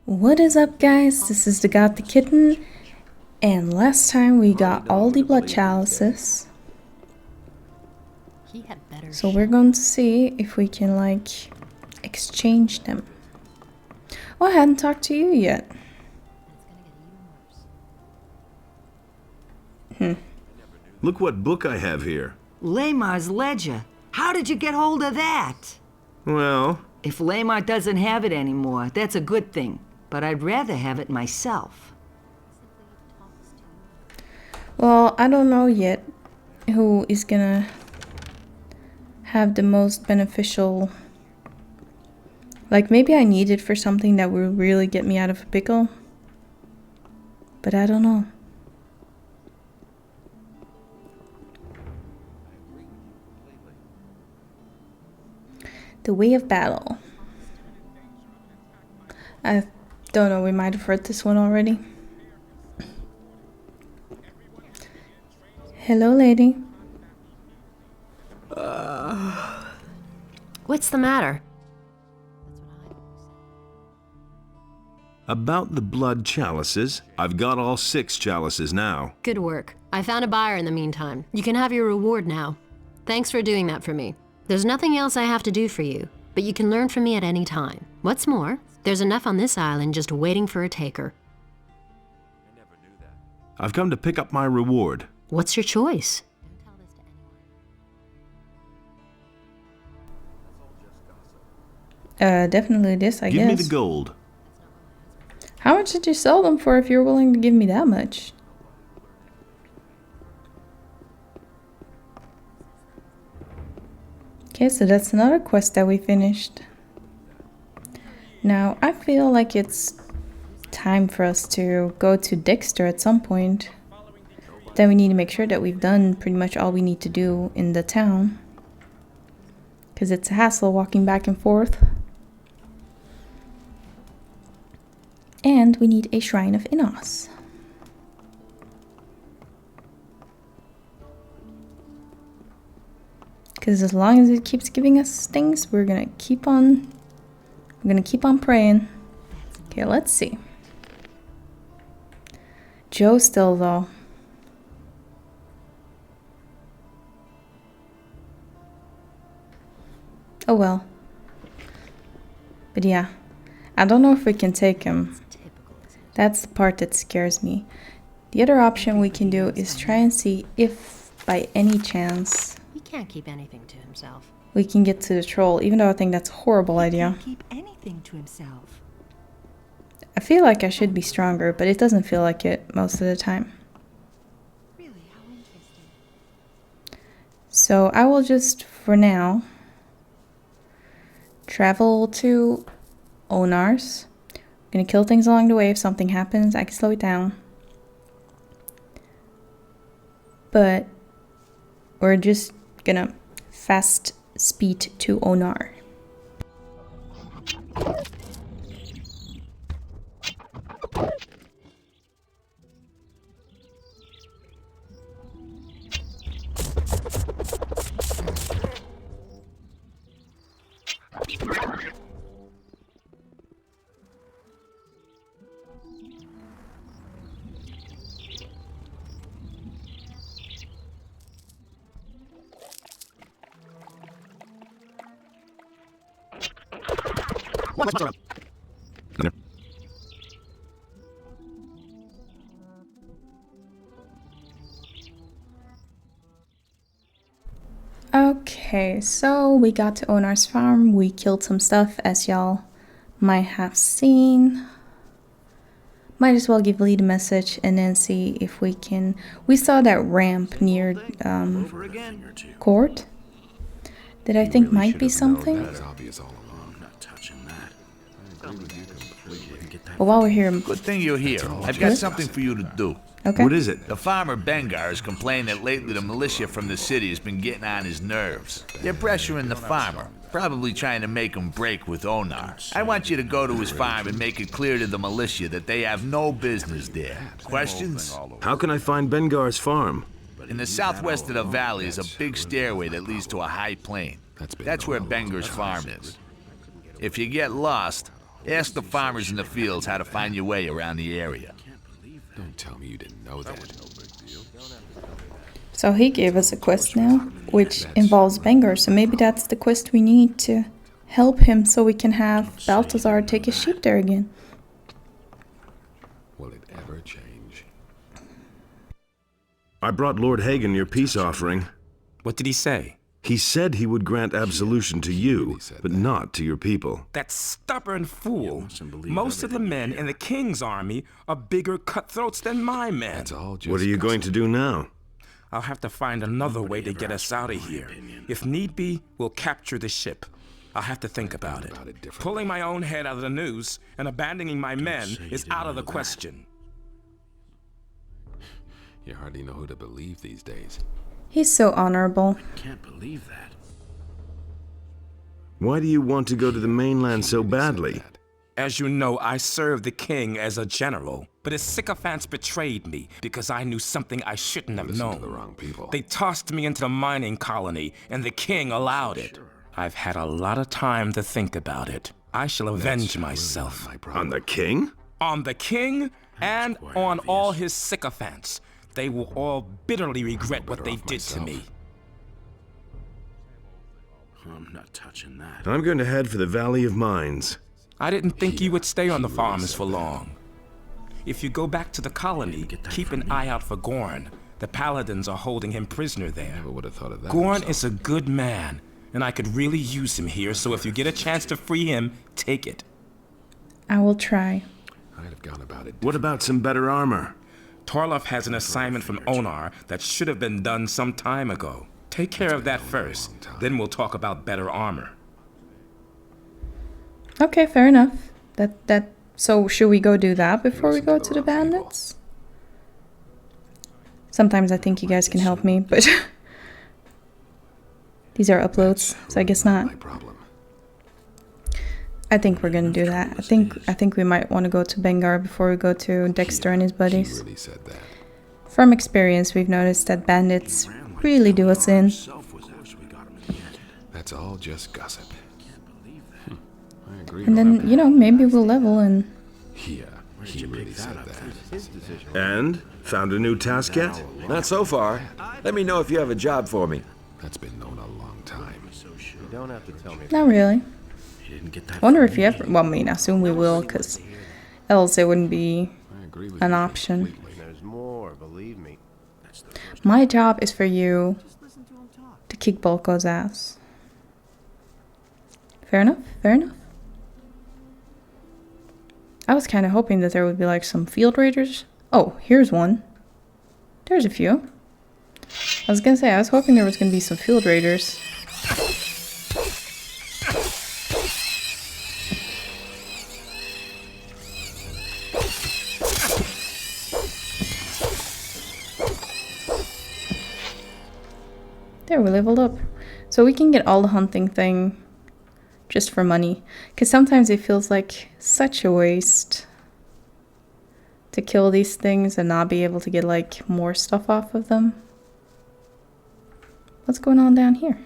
What is up, guys? This is the Gothic Kitten, and last time we got all the blood chalices. So we're going to see if we can, like, exchange them. Oh, I hadn't talked to you yet. Look what book I have here. Lamar's ledger. How did you get hold of that? Well, If Lamar doesn't have it anymore, that's a good thing. But I'd rather have it myself. Well, I don't know yet who is gonna have the most beneficial. Like, maybe I need it for something that will really get me out of a pickle. But I don't know. The Way of Battle. I don't know, we might have read this one already. Hello, lady. What's the matter? about the blood chalices. I've got all 6 chalices now. Good work. I found a buyer in the meantime. You can have your reward now. Thanks for doing that for me. There's nothing else I have to do for you, but you can learn from me at any time. What's more, there's enough on this island just waiting for a taker. I've come to pick up my reward. What's your choice? Definitely this, I guess. Give me the gold. How much did you sell them for if you're willing to give me that much? Okay, so that's another quest that we finished. Now, I feel like it's time for us to go to Dexter at some point. But then we need to make sure that we've done pretty much all we need to do in the town. Because it's a hassle walking back and forth. And we need a Shrine of Innos. Because as long as it keeps giving us things, we're gonna keep on praying. Okay, let's see. Joe still though. Oh well. But yeah, I don't know if we can take him. That's the part that scares me. The other option we can do is try and see if, by any chance, He can't keep anything to himself. we can get to the troll, even though I think that's a horrible idea. Keep anything to himself. I feel like I should be stronger, but it doesn't feel like it most of the time. Really, how interesting. So I will just, for now, travel to Onar's. Gonna kill things along the way. If something happens, I can slow it down. But we're just gonna fast speed to Onar. Okay, so we got to Onar's farm. We killed some stuff, as y'all might have seen. Might as well give Lee the message and then see if we can. We saw that ramp near court that I think might be something. But while we're here, Good thing you're here. I've got something for you to do. okay. What is it? The farmer Bengars complained that lately the militia from the city has been getting on his nerves. They're pressuring the farmer, probably trying to make him break with Onar. I want you to go to his farm and make it clear to the militia that they have no business there. Questions? How can I find Bengar's farm? In the southwest of the valley is a big stairway that leads to a high plain. That's where Bengar's farm is. If you get lost, Ask the farmers in the fields how to find your way around the area. Don't tell me you didn't know that. So he gave us a quest now, which involves Bengars, so maybe that's the quest we need to help him so we can have Balthazar take his sheep there again. Will it ever change? I brought Lord Hagen your peace offering. What did he say? He said he would grant absolution to you, but not to your people. That stubborn fool. Most of the men in the king's army are bigger cutthroats than my men. That's all just What are you going to do now? I'll have to find another way to get us out of here. If need be, we'll capture the ship. I'll have to think about it. Pulling my own head out of the noose and abandoning my men is out of the question. You hardly know who to believe these days. He's so honorable. Can't believe that. Why do you want to go to the mainland so badly? As you know, I served the king as a general, but his sycophants betrayed me because I knew something I shouldn't have Listen known. to the wrong people. They tossed me into the mining colony, and the king allowed it. I've had a lot of time to think about it. I shall avenge myself. On the king? On the king and on all his sycophants. They will all bitterly regret what they did to me. I'm not touching that. I'm going to head for the Valley of Mines. I didn't think you would stay on the farms for long. If you go back to the colony, keep an eye out for Gorn. The paladins are holding him prisoner there. Never would have thought of that. Gorn myself. is a good man, and I could really use him here, so if you get a chance to free him, take it. I will try. I'd have gone about it. What about some better armor? Torloff has an assignment from Onar that should have been done some time ago. Take care of that first, then we'll talk about better armor. Okay, fair enough. So should we go do that before we go to the bandits? Sometimes I think you guys can help me, but these are uploads, so I guess not. My problem. I think we're gonna do that. I think we might want to go to Bengar before we go to Dexter and his buddies. He really said that. From experience, we've noticed that bandits really do us in. That's all just gossip. I agree. And then, you know, maybe we'll level and... Yeah, he really said that. And? Found a new task yet? Not so far. Let me know if you have a job for me. That's been known a long time. You don't have to tell me. Not really. You didn't get that. I wonder if you ever... Well, I mean, I assume we will, because else it wouldn't be I agree with an you option. completely. There's more, believe me. My job is for you to kick Bullco's ass. Fair enough, fair enough. I was kind of hoping that there would be like some field raiders. Oh, here's one. There's a few. I was gonna say, I was hoping there was gonna be some field raiders. There, we leveled up. So we can get all the hunting thing just for money. Because sometimes it feels like such a waste to kill these things and not be able to get like more stuff off of them. What's going on down here?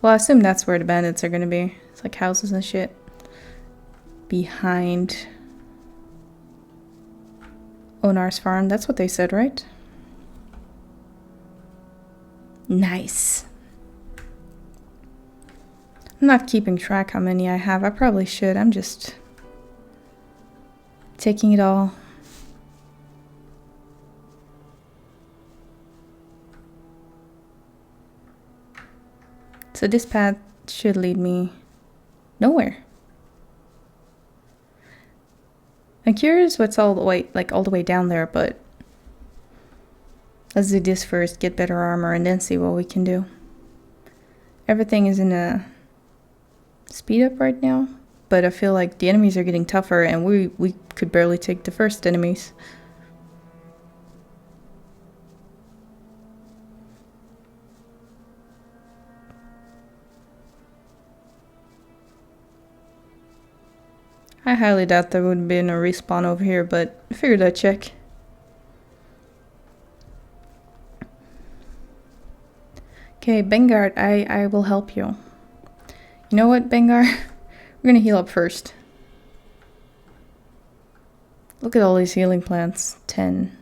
Well, I assume that's where the bandits are going to be. It's like houses and shit. Behind Onar's farm. That's what they said, right? Nice. I'm not keeping track how many I have. I probably should. I'm just taking it all. So this path should lead me nowhere. I'm curious what's all the way down there, but let's do this first, get better armor, and then see what we can do. Everything is in a speed up right now, but I feel like the enemies are getting tougher, and we could barely take the first enemies. I highly doubt there would have been a respawn over here, but I figured I'd check. Okay, Bengard, I will help you. You know what, Bengar? We're gonna heal up first. Look at all these healing plants. 10.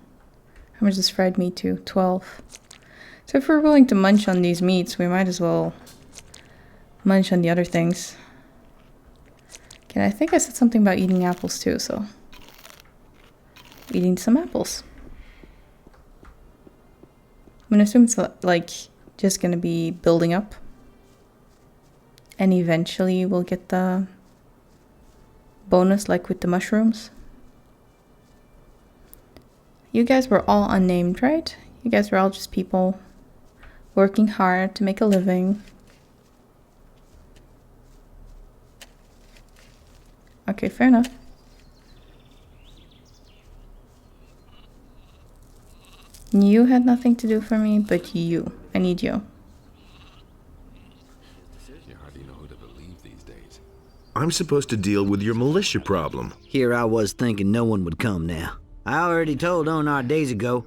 How much does fried meat do? 12. So if we're willing to munch on these meats, we might as well munch on the other things. Okay, I think I said something about eating apples too, so... eating some apples. I'm gonna assume it's like just gonna be building up. And eventually we'll get the bonus like with the mushrooms. You guys were all unnamed, right? You guys were all just people working hard to make a living. Okay, fair enough. You had nothing to do for me, but you. I need you. You hardly know who to believe these days. I'm supposed to deal with your militia problem. Here I was thinking no one would come now. I already told Onar days ago.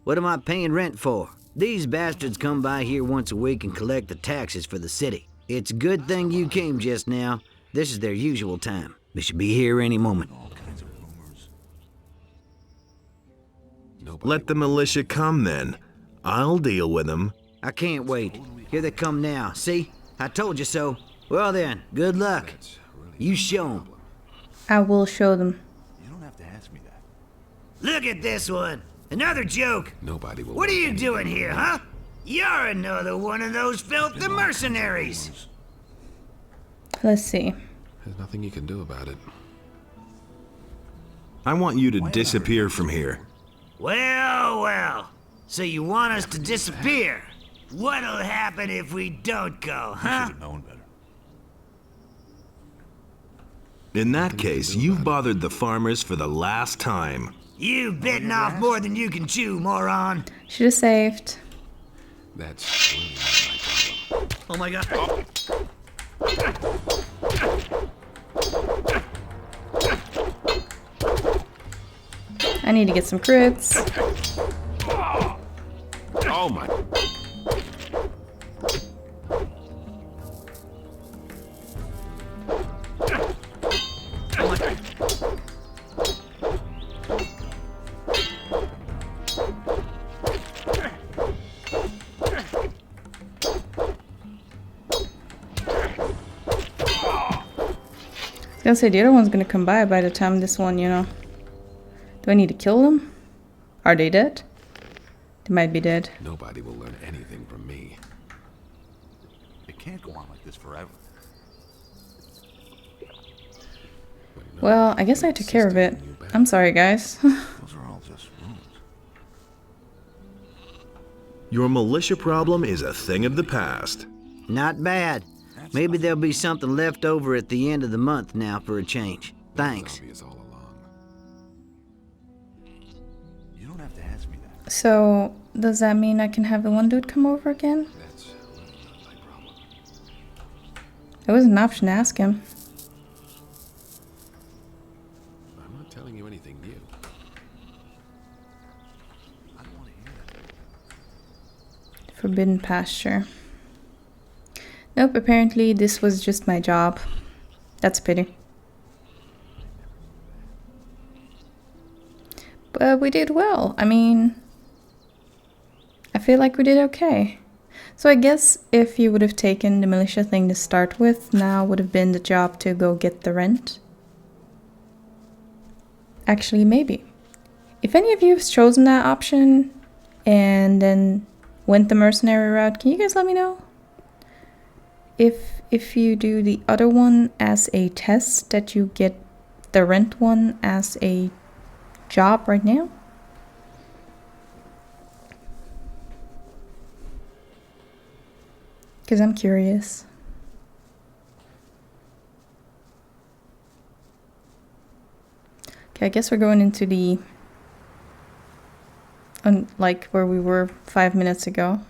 What am I paying rent for? These bastards come by here once a week and collect the taxes for the city. It's a good thing you came just now. This is their usual time. They should be here any moment. Let the militia come then. I'll deal with them. I can't wait. Here they come now. See? I told you so. Well then, good luck. You show them. I will show them. You don't have to ask me that. Look at this one. Another joke. Nobody will. What are you doing here, huh? You're another one of those filthy mercenaries. Let's see. There's nothing you can do about it. I want you to disappear from here. Well, well. So you want us to disappear? What'll happen if we don't go, huh? Known better. In that case, you've bothered the farmers for the last time. You've bitten off more than you can chew, moron. Should have saved. That's really not my problem. Oh my god. I need to get some crits. Oh my. I was gonna say, the other one's gonna come by the time this one, you know. Do I need to kill them? Are they dead? They might be dead. Nobody will learn anything from me. It can't go on like this forever. Well, I guess I took care of it. I'm sorry, guys. Those are all just rumors. Your militia problem is a thing of the past. Not bad. Maybe there'll be something left over at the end of the month now for a change. Thanks. Obvious all along. You don't have to ask me that. So, does that mean I can have the one dude come over again? That's really not my problem. It was an option to ask him. I'm not telling you anything new. I don't want to hear that. Forbidden pasture. Nope, apparently this was just my job. That's a pity. But we did well. I mean, I feel like we did okay. So I guess if you would have taken the militia thing to start with, now would have been the job to go get the rent. Actually, maybe. If any of you have chosen that option and then went the mercenary route, can you guys let me know? If you do the other one as a test, that you get the rent one as a job right now? Because I'm curious. Okay, I guess we're going into the... like where we were 5 minutes ago.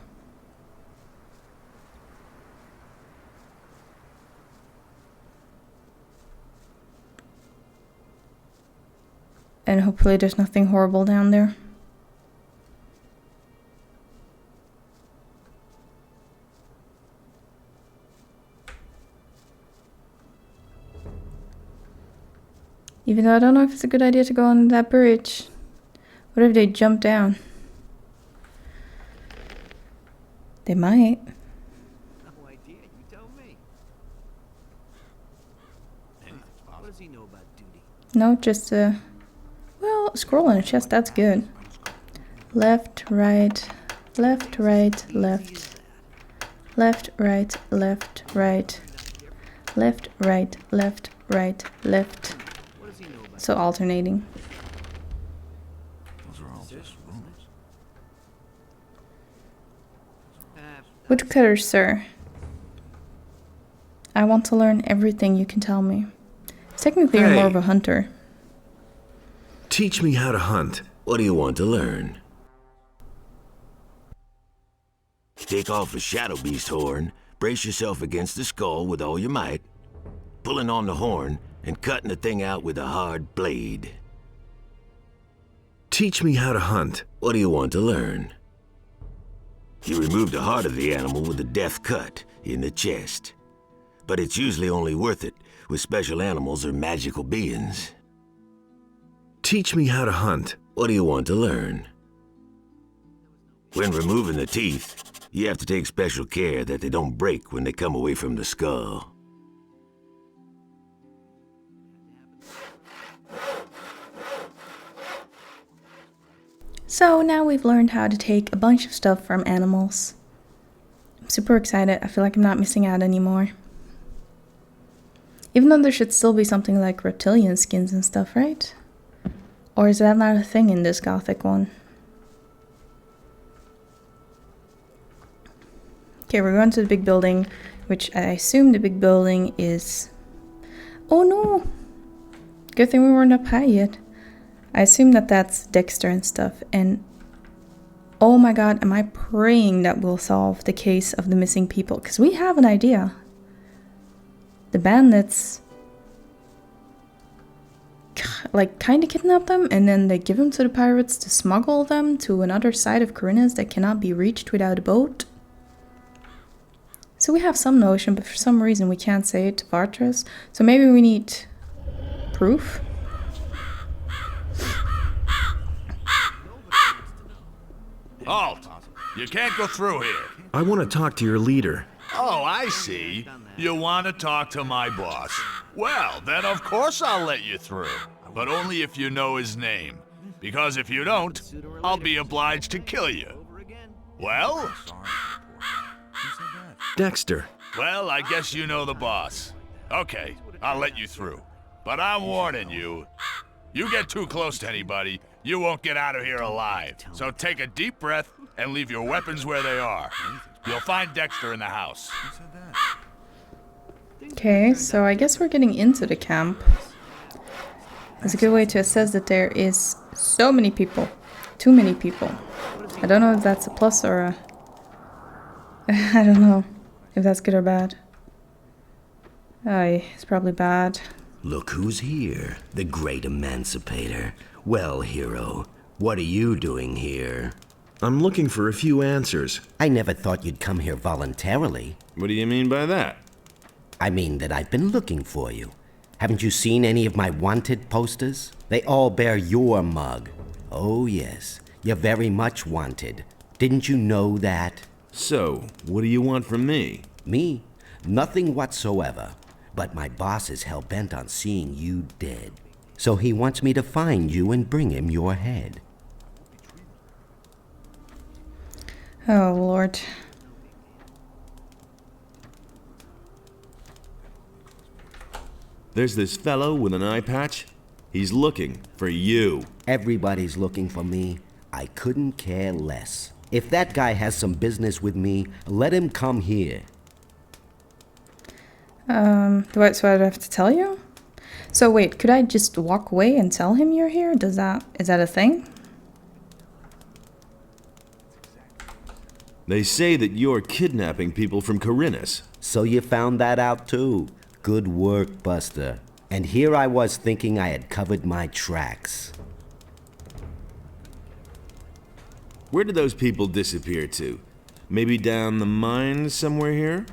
And hopefully there's nothing horrible down there. Even though I don't know if it's a good idea to go on that bridge. What if they jump down? They might. No idea. You tell me. What does he know about duty? No, just well, scroll on a chest, that's good. Left, right, left, right, left. Left, right, left, right. Left, right, left, right, left. So alternating. Those are all just rumors. Woodcutter, sir. I want to learn everything you can tell me. Technically, you're more of a hunter. Teach me how to hunt. What do you want to learn? Take off a shadow beast horn, brace yourself against the skull with all your might, pulling on the horn, and cutting the thing out with a hard blade. Teach me how to hunt. What do you want to learn? You remove the heart of the animal with a death cut in the chest. But it's usually only worth it with special animals or magical beings. Teach me how to hunt. What do you want to learn? When removing the teeth, you have to take special care that they don't break when they come away from the skull. So now we've learned how to take a bunch of stuff from animals. I'm super excited. I feel like I'm not missing out anymore. Even though there should still be something like reptilian skins and stuff, right? Or is that not a thing in this Gothic one? Okay, we're going to the big building, which I assume the big building is... Oh no! Good thing we weren't up high yet. I assume that that's Dexter and stuff, and... Oh my god, am I praying that we'll solve the case of the missing people? Because we have an idea. The bandits... like, kind of kidnap them, and then they give them to the pirates to smuggle them to another side of Corinnes that cannot be reached without a boat. So we have some notion, but for some reason we can't say it to Vartras. So maybe we need proof? Halt! You can't go through here. I want to talk to your leader. Oh, I see. You want to talk to my boss. Well, then of course I'll let you through. But only if you know his name. Because if you don't, I'll be obliged to kill you. Well? Dexter. Well, I guess you know the boss. Okay, I'll let you through. But I'm warning you. You get too close to anybody, you won't get out of here alive. So take a deep breath and leave your weapons where they are. You'll find Dexter in the house. Okay, so I guess we're getting into the camp. It's a good way to assess that there is so many people. Too many people. I don't know if that's a plus or a... I don't know if that's good or bad. Aye, it's probably bad. Look who's here, the great emancipator. Well, hero, what are you doing here? I'm looking for a few answers. I never thought you'd come here voluntarily. What do you mean by that? I mean that I've been looking for you. Haven't you seen any of my wanted posters? They all bear your mug. Oh yes, you're very much wanted. Didn't you know that? So, what do you want from me? Me? Nothing whatsoever. But my boss is hell-bent on seeing you dead. So he wants me to find you and bring him your head. Oh, Lord. There's this fellow with an eye patch. He's looking for you. Everybody's looking for me. I couldn't care less. If that guy has some business with me, let him come here. So I have to tell you? So wait, could I just walk away and tell him you're here? Is that a thing? They say that you're kidnapping people from Corinnes. So you found that out too. Good work, Buster. And here I was thinking I had covered my tracks. Where did those people disappear to? Maybe down the mine somewhere here?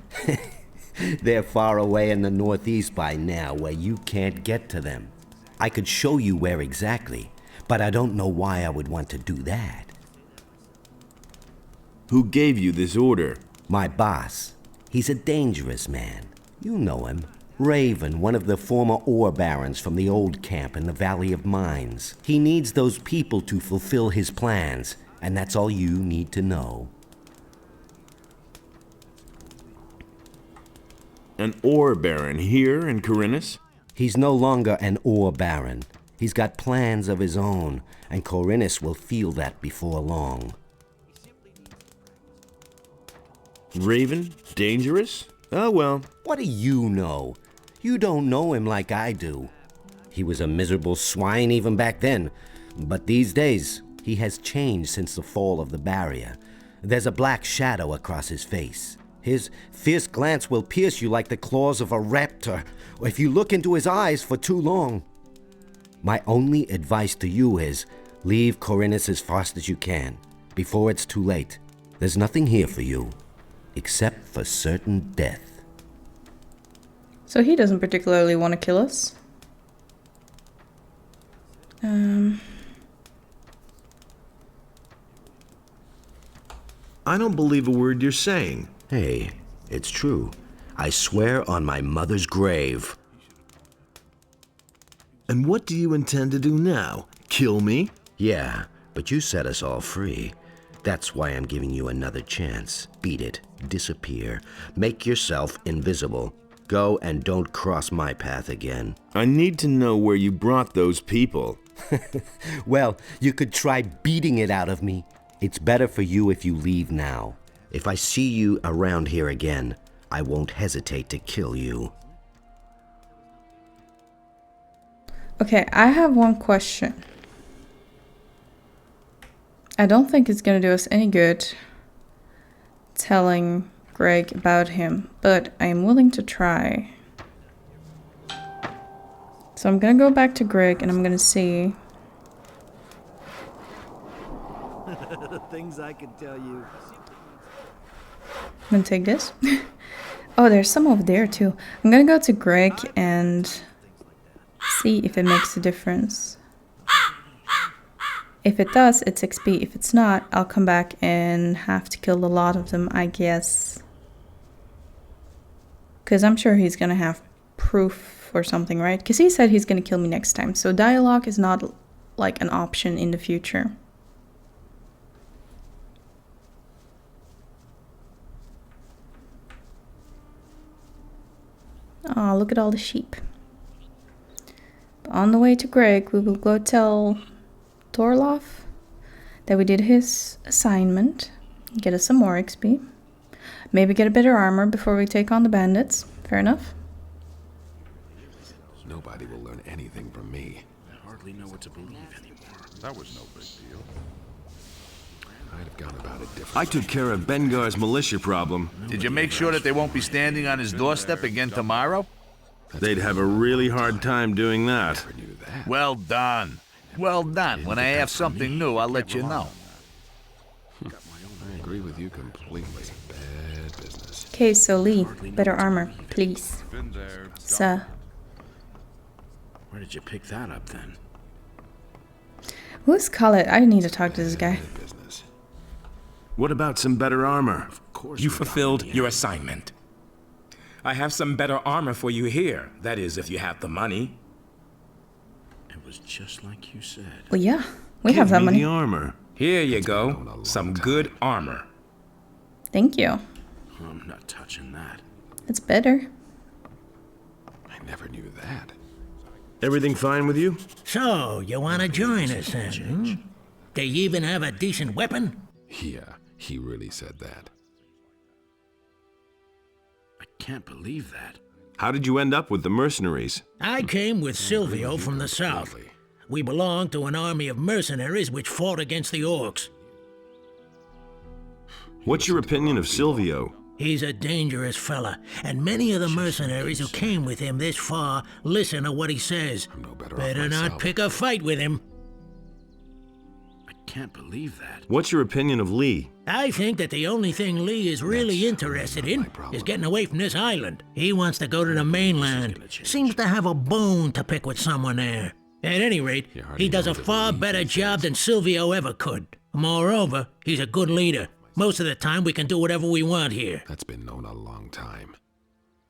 They're far away in the northeast by now, where you can't get to them. I could show you where exactly, but I don't know why I would want to do that. Who gave you this order? My boss. He's a dangerous man. You know him. Raven, one of the former ore barons from the old camp in the Valley of Mines. He needs those people to fulfill his plans, and that's all you need to know. An ore baron here in Corinus? He's no longer an ore baron. He's got plans of his own, and Corinus will feel that before long. Raven? Dangerous? Oh well. What do you know? You don't know him like I do. He was a miserable swine even back then, but these days, he has changed since the fall of the barrier. There's a black shadow across his face. His fierce glance will pierce you like the claws of a raptor, or if you look into his eyes for too long. My only advice to you is, leave Corinus as fast as you can, before it's too late. There's nothing here for you, except for certain death. So he doesn't particularly want to kill us. I don't believe a word you're saying. Hey, it's true. I swear on my mother's grave. And what do you intend to do now? Kill me? Yeah, but you set us all free. That's why I'm giving you another chance. Beat it. Disappear. Make yourself invisible. Go and don't cross my path again. I need to know where you brought those people. Well, you could try beating it out of me. It's better for you if you leave now. If I see you around here again, I won't hesitate to kill you. Okay, I have one question. I don't think it's gonna do us any good telling Greg about him, but I am willing to try. So I'm gonna go back to Greg and I'm gonna see. The things I can tell you. I'm gonna take this. Oh, there's some over there too. I'm gonna go to Greg and see if it makes a difference. If it does, it's XP. If it's not, I'll come back and have to kill a lot of them, I guess. Because I'm sure he's gonna have proof or something, right? Because he said he's gonna kill me next time. So dialogue is not like an option in the future. Oh, look at all the sheep. But on the way to Greg, we will go tell Torloff that we did his assignment. Get us some more XP. Maybe get a better armor before we take on the bandits. Fair enough. Nobody will learn anything from me. I hardly know what to believe anymore. That was no big deal. I'd have gone about it differently. I took care of Bengars' militia problem. Did you make sure that they won't be standing on his doorstep again tomorrow? They'd have a really hard time doing that. Well done. Well done. When I have something new, I'll let you know. I agree with you completely. Bad business. Okay, so Lee, better armor, please. Sir. Where did you pick that up then? Who's Khaled? I need to talk to this guy. What about some better armor? You fulfilled your assignment. I have some better armor for you here. That is, if you have the money. It was just like you said. Well, yeah, we have that money. The armor. Here you go. Some good armor. Thank you. I'm not touching that. It's better. I never knew that. Everything fine with you? So, you want to join us then? Hmm? Do you even have a decent weapon? Yeah, he really said that. I can't believe that. How did you end up with the mercenaries? I came with Silvio from the south. We belong to an army of mercenaries which fought against the orcs. What's your opinion of Silvio? He's a dangerous fella, and many of the mercenaries who came with him this far listen to what he says. Better not pick a fight with him. I can't believe that. What's your opinion of Lee? I think that the only thing Lee is really interested in is getting away from this island. He wants to go to the mainland. Seems to have a bone to pick with someone there. At any rate, he does a far better job than Silvio ever could. Moreover, he's a good leader. Most of the time, we can do whatever we want here. That's been known a long time.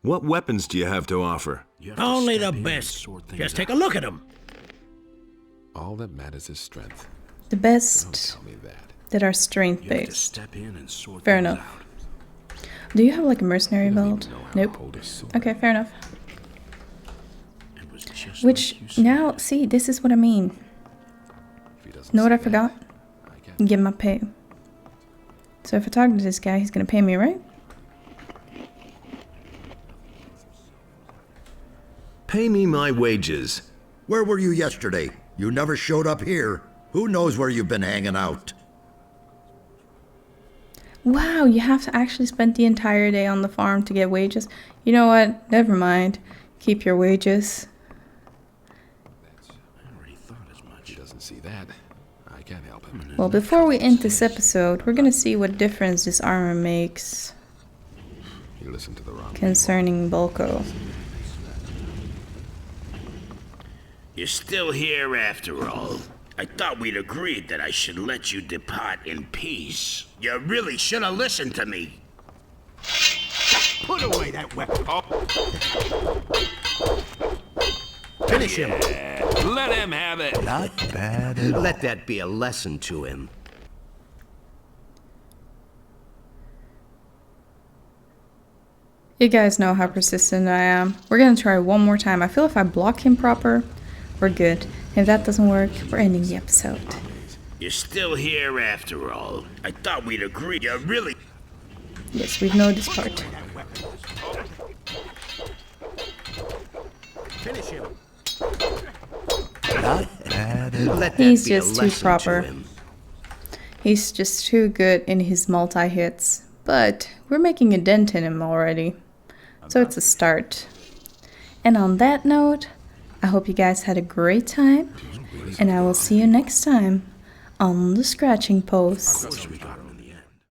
What weapons do you have to offer? Only the best. Just take a look at them. All that matters is strength. The best Tell me that. that are strength based. Step in and sort Fair things enough. out. Do you have like a mercenary belt? Know how Nope. to hold a sword. Okay, fair enough. It was just Which, like you said. now, see, this is what I mean. If he doesn't Know what I say forgot? that, I can. Give my pay. So if I talk to this guy, he's gonna pay me, right? Pay me my wages. Where were you yesterday? You never showed up here. Who knows where you've been hanging out? Wow, you have to actually spend the entire day on the farm to get wages. You know what? Never mind. Keep your wages. I already thought as much. If he doesn't see that, I can't help him. Well, before we end this episode, we're gonna see what difference this armor makes You listened to the wrong concerning Bullco. You're still here after all. I thought we'd agreed that I should let you depart in peace. You really should have listened to me. Put away that weapon. Finish him. Let him have it. Not bad at all. Let that be a lesson to him. You guys know how persistent I am. We're gonna try one more time. I feel if I block him proper, we're good. If that doesn't work, we're ending the episode. You're still here after all. I thought we'd agreed. You really... Yes, we know this part. Finish him. Not bad at all. Let that He's be a just too lesson proper. to him. He's just too good in his multi-hits. But we're making a dent in him already. So it's a start. And on that note, I hope you guys had a great time. And I will see you next time on the Scratching Post. We got